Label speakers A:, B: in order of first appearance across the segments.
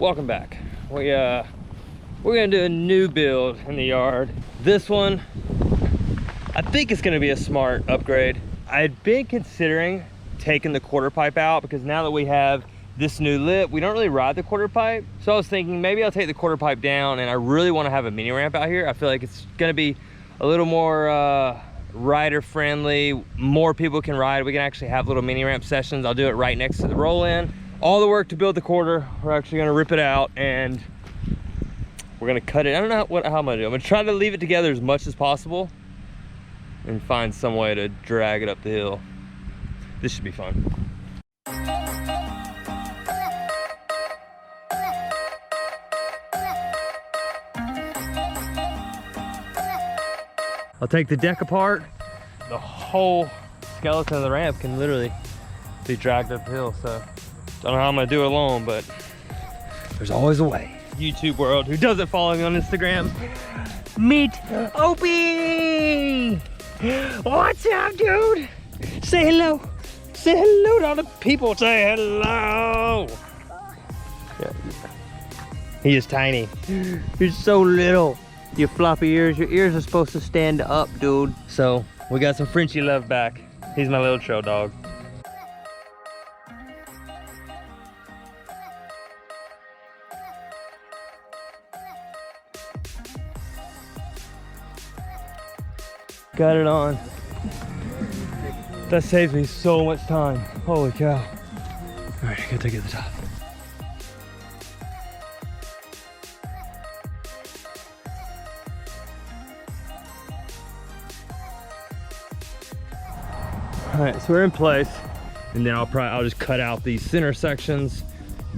A: Welcome back. We're gonna do a new build in the yard. This one, I think it's gonna be a smart upgrade. I had been considering taking the quarter pipe out because now that we have this new lip, we don't really ride the quarter pipe. So I was thinking maybe I'll take the quarter pipe down, and I really want to have a mini ramp out here. I feel like it's gonna be a little more rider friendly. More people can ride. We can actually have little mini ramp sessions. I'll do it right next to the roll-in. All the work to build the quarter, we're actually gonna rip it out and we're gonna cut it. I don't know how I'm gonna do. I'm gonna try to leave it together as much as possible and find some way to drag it up the hill. This should be fun. I'll take the deck apart. The whole skeleton of the ramp can literally be dragged uphill, so don't know how I'm gonna do it alone, but there's always a way. YouTube world, who doesn't follow me on Instagram, meet Opie! What's up, dude? Say hello. Say hello to all the people. Say hello. Yeah. He is tiny. He's so little. Your floppy ears, your ears are supposed to stand up, dude. So we got some Frenchie love back. He's my little trail dog. Got it on. That saves me so much time. Holy cow. All right, I gotta take it to the top. All right, so we're in place, and then I'll just cut out these center sections,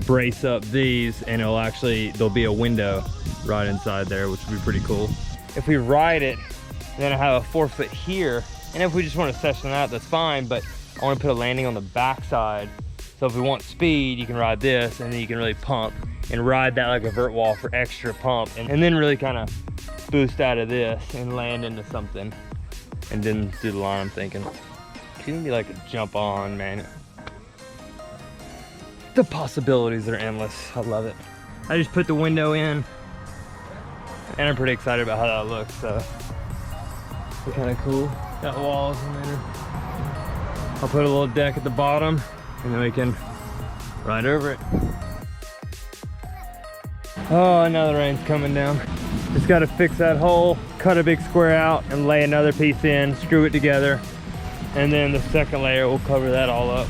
A: brace up these, and there'll be a window right inside there, which would be pretty cool. If we ride it, then I have a 4 foot here, and if we just want to session that, that's fine, but I want to put a landing on the back side. So if we want speed, you can ride this, and then you can really pump and ride that like a vert wall for extra pump, and then really kind of boost out of this and land into something, and then do the line. I'm thinking it's gonna be like a jump on, man. The possibilities are endless. I love it. I just put the window in, and I'm pretty excited about how that looks. So kind of cool. Got walls in there. I'll put a little deck at the bottom, and then we can ride over it. Oh, now the rain's coming down. Just got to fix that hole, cut a big square out, and lay another piece in, screw it together, and then the second layer will cover that all up.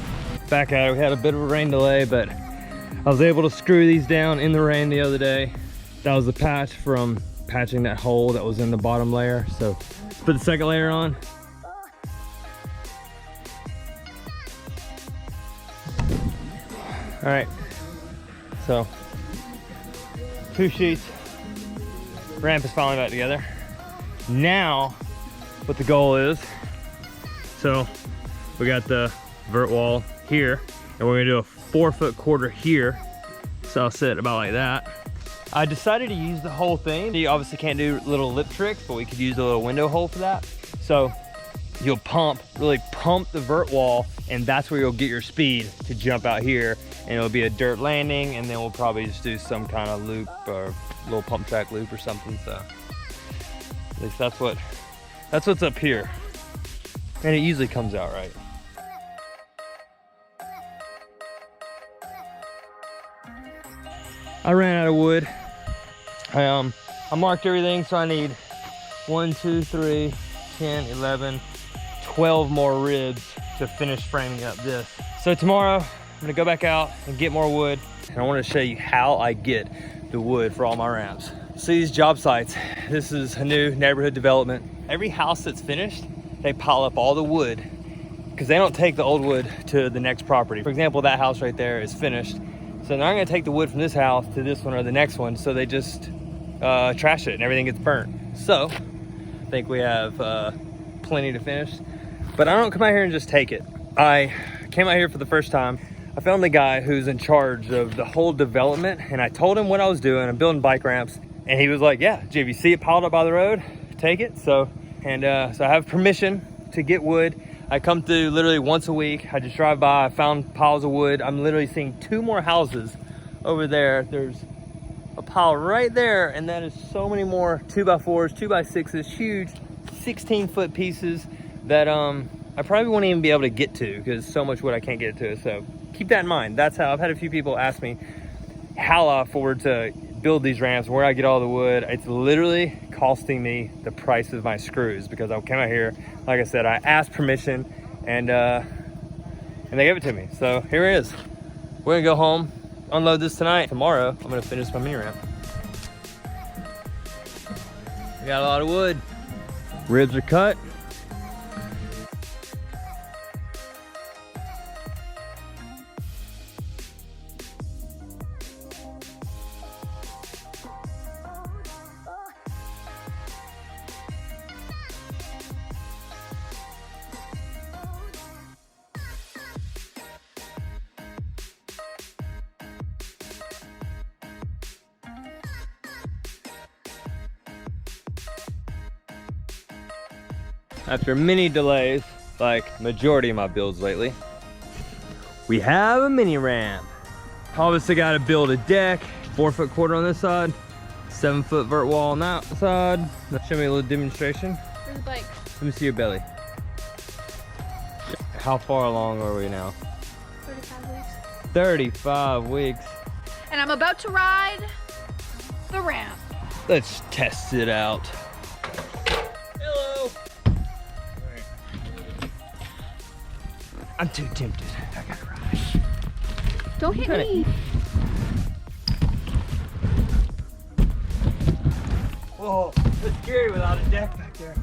A: Back at it, we had a bit of a rain delay, but I was able to screw these down in the rain the other day. That was the patch from patching that hole that was in the bottom layer. So let's put the second layer on. All right, so 2 sheets, ramp is finally back together. Now what the goal is, so we got the vert wall here, and we're gonna do a 4 foot quarter here. So I'll sit about like that. I decided to use the whole thing. You obviously can't do little lip tricks, but we could use a little window hole for that. So you'll really pump the vert wall, and that's where you'll get your speed to jump out here, and it'll be a dirt landing, and then we'll probably just do some kind of loop or little pump track loop or something. So at least that's what's up here, and it usually comes out right. I ran out of wood. I marked everything, so I need 1, 2, 3, 10, 11, 12 more ribs to finish framing up this. So tomorrow, I'm gonna go back out and get more wood, and I wanna show you how I get the wood for all my ramps. See these job sites, this is a new neighborhood development. Every house that's finished, they pile up all the wood because they don't take the old wood to the next property. For example, that house right there is finished. So they're not gonna take the wood from this house to this one or the next one, so they just trash it and everything gets burnt. So I think we have plenty to finish, but I don't come out here and just take it. I came out here for the first time. I found the guy who's in charge of the whole development, and I told him what I was doing. I'm building bike ramps, and he was like, yeah, if you see it piled up by the road, take it. So I have permission to get wood. I come through literally once a week. I just drive by, I found piles of wood. I'm literally seeing 2 more houses over there. There's a pile right there, and that is so many more 2x4s, 2x6s, huge 16-foot pieces that I probably won't even be able to get to because so much wood I can't get to. So keep that in mind. That's how I've had a few people ask me how I afford to build these ramps, where I get all the wood. It's literally costing me the price of my screws because I came out here, like I said, I asked permission and they gave it to me. So here it is. We're gonna go home, unload this tonight. Tomorrow, I'm gonna finish my mini ramp. We got a lot of wood. Ribs are cut. After many delays, like majority of my builds lately, we have a mini ramp. Obviously got to build a deck, 4-foot quarter on this side, 7-foot vert wall on that side. Show me a little demonstration.
B: Where's the bike?
A: Let me see your belly. How far along are we now?
B: 35 weeks.
A: 35 weeks.
B: And I'm about to ride the ramp.
A: Let's test it out. Hello. I'm too tempted. I gotta ride.
B: Don't hit me.
A: Whoa, it's scary without a deck back there.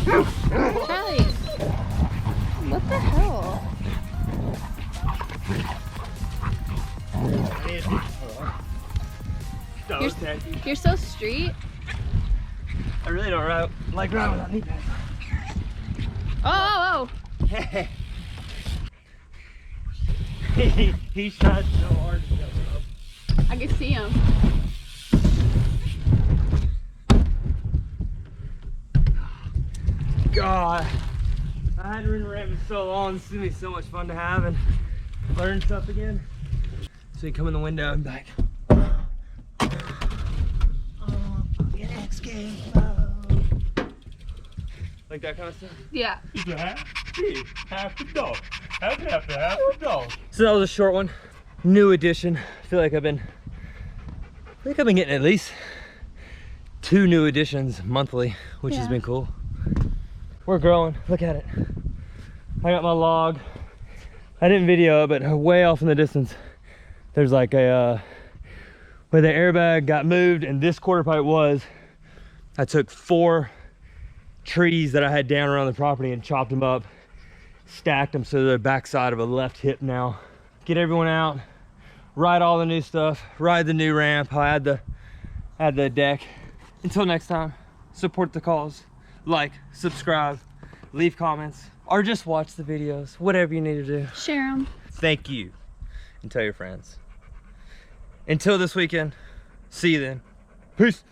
B: Charlie, what the hell? You're so street.
A: I really don't like riding without knee pads.
B: Oh,
A: He tried so hard to jump up.
B: I can see him.
A: God, I hadn't ridden a ramp in so long. This is gonna be so much fun to have and learn stuff again. So you come in the window and be like, like that kind of stuff?
B: Yeah.
A: Half the dog. Half the dog. So that was a short one. New addition. I feel like I've been getting at least 2 new additions monthly, which has been cool. We're growing. Look at it. I got my log. I didn't video it, but way off in the distance, there's like a where the airbag got moved and this quarter pipe was. I took 4 trees that I had down around the property and chopped them up, stacked them so they're the backside of a left hip now. Get everyone out, ride all the new stuff, ride the new ramp. I had the deck. Until next time, support the cause, like, subscribe, leave comments, or just watch the videos, whatever you need to do.
B: Share them.
A: Thank you, and tell your friends. Until this weekend, see you then. Peace.